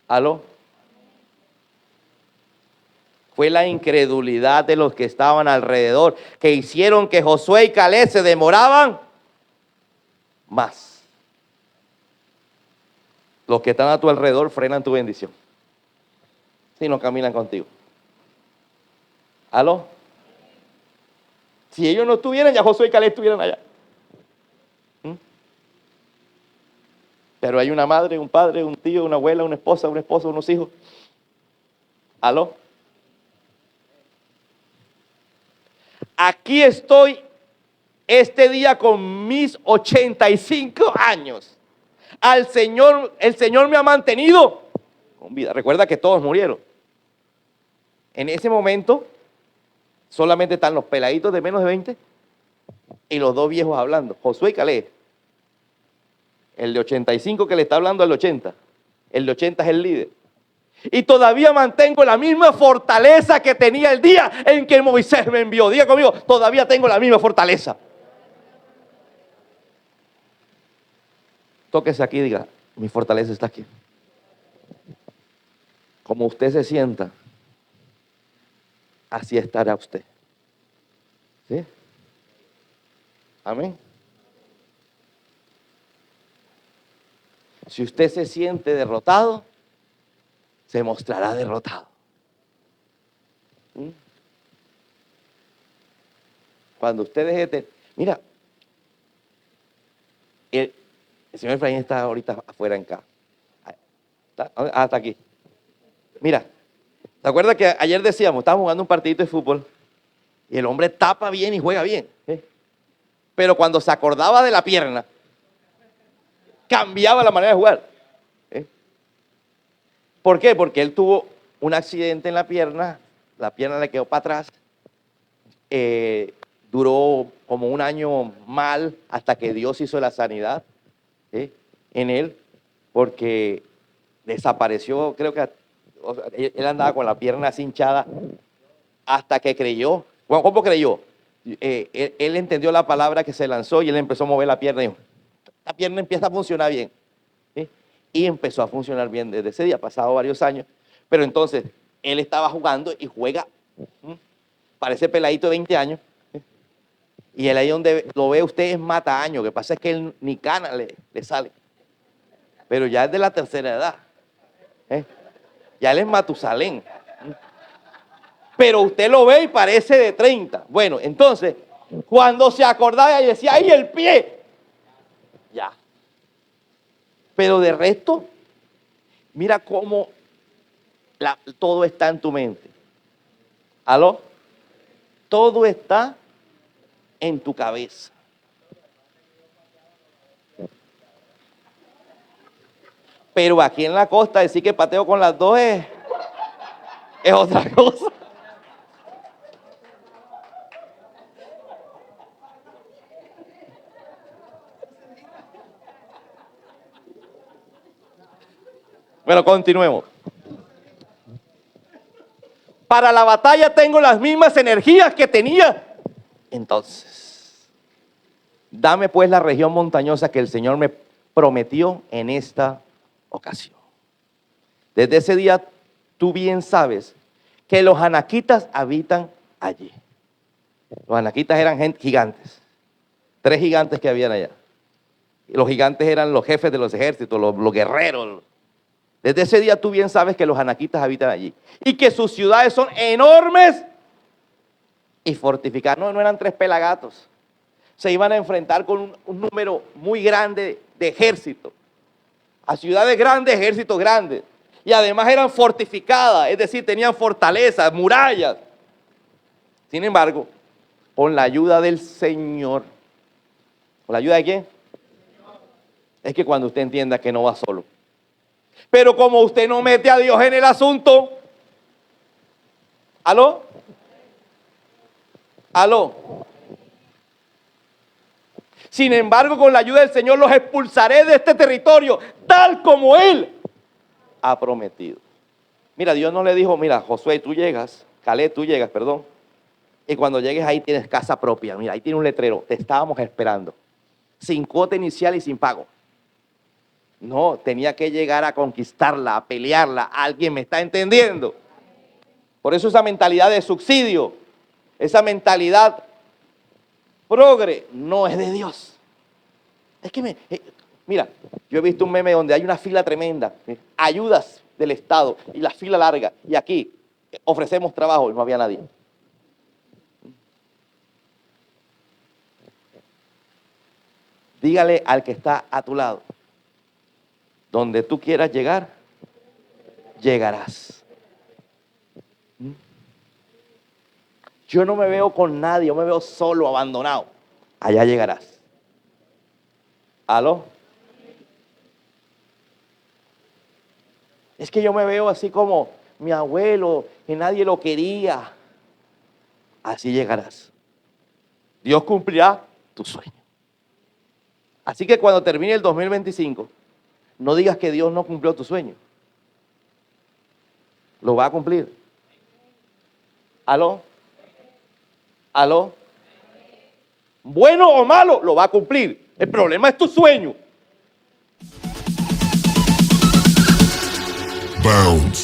¿Aló? Fue la incredulidad de los que estaban alrededor que hicieron que Josué y Caleb se demoraban más. Los que están a tu alrededor frenan tu bendición si no caminan contigo. ¿Aló? Si ellos no estuvieran, ya Josué y Caleb estuvieran allá. Pero hay una madre, un padre, un tío, una abuela, una esposa, un esposo, unos hijos. ¿Aló? Aquí estoy este día con mis 85 años. El Señor me ha mantenido con vida. Recuerda que todos murieron. En ese momento solamente están los peladitos de menos de 20 y los dos viejos hablando, Josué y Caleb. El de 85 que le está hablando al 80. El de 80 es el líder. Y todavía mantengo la misma fortaleza que tenía el día en que Moisés me envió. Diga conmigo, todavía tengo la misma fortaleza. Tóquese aquí y diga, mi fortaleza está aquí. Como usted se sienta, así estará usted. ¿Sí? Amén. Si usted se siente derrotado, se mostrará derrotado. Cuando usted deje de... Mira, el señor Efraín está ahorita afuera en casa. Está aquí. Mira, ¿te acuerdas que ayer decíamos, estábamos jugando un partidito de fútbol y el hombre tapa bien y juega bien? Pero cuando se acordaba de la pierna, cambiaba la manera de jugar. ¿Por qué? Porque él tuvo un accidente en la pierna la pierna le quedó para atrás. Duró como un año mal hasta que Dios hizo la sanidad, ¿sí?, en él, porque desapareció, creo que o sea, él andaba con la pierna así hinchada hasta que creyó. Bueno, ¿cómo creyó? Él entendió la palabra que se lanzó y él empezó a mover la pierna y dijo, la pierna empieza a funcionar bien, ¿sí? Y empezó a funcionar bien desde ese día, pasado varios años, pero entonces él estaba jugando y juega, parece peladito de 20 años, y él ahí donde lo ve usted es mata años, lo que pasa es que él ni cana le sale, pero ya es de la tercera edad, ya él es Matusalén, pero usted lo ve y parece de 30. Bueno, entonces, cuando se acordaba y decía, ¡ay, el pie! Ya. Pero de resto, mira cómo todo está en tu mente. ¿Aló? Todo está en tu cabeza. Pero aquí en la costa decir que pateo con las dos es otra cosa. Bueno, continuemos. Para la batalla tengo las mismas energías que tenía entonces. Dame pues la región montañosa que el Señor me prometió en esta ocasión. Desde ese día tú bien sabes que los anaquitas habitan allí. Los anaquitas eran gigantes. 3 gigantes que habían allá. Y los gigantes eran los jefes de los ejércitos, los guerreros. Desde ese día tú bien sabes que los anaquitas habitan allí. Y que sus ciudades son enormes y fortificadas. No eran 3 pelagatos. Se iban a enfrentar con un número muy grande de ejércitos. A ciudades grandes, ejércitos grandes. Y además eran fortificadas, es decir, tenían fortalezas, murallas. Sin embargo, con la ayuda del Señor. ¿Con la ayuda de quién? Es que cuando usted entienda que no va solo. Pero como usted no mete a Dios en el asunto, ¿aló? ¿Aló? Sin embargo, con la ayuda del Señor los expulsaré de este territorio, tal como Él ha prometido. Mira, Dios no le dijo, mira, Josué, tú llegas, Caleb, tú llegas, perdón, y cuando llegues ahí tienes casa propia. Mira, ahí tiene un letrero, te estábamos esperando, sin cuota inicial y sin pago. No, tenía que llegar a conquistarla, a pelearla. ¿Alguien me está entendiendo? Por eso esa mentalidad de subsidio, esa mentalidad progre, no es de Dios. Es que mira, yo he visto un meme donde hay una fila tremenda, ayudas del Estado y la fila larga, y aquí ofrecemos trabajo y no había nadie. Dígale al que está a tu lado, donde tú quieras llegar, llegarás. Yo no me veo con nadie, yo me veo solo, abandonado. Allá llegarás. ¿Aló? Es que yo me veo así como mi abuelo, que nadie lo quería. Así llegarás. Dios cumplirá tu sueño. Así que cuando termine el 2025, no digas que Dios no cumplió tu sueño. Lo va a cumplir. ¿Aló? ¿Aló? Bueno o malo, lo va a cumplir. El problema es tu sueño. Bounce.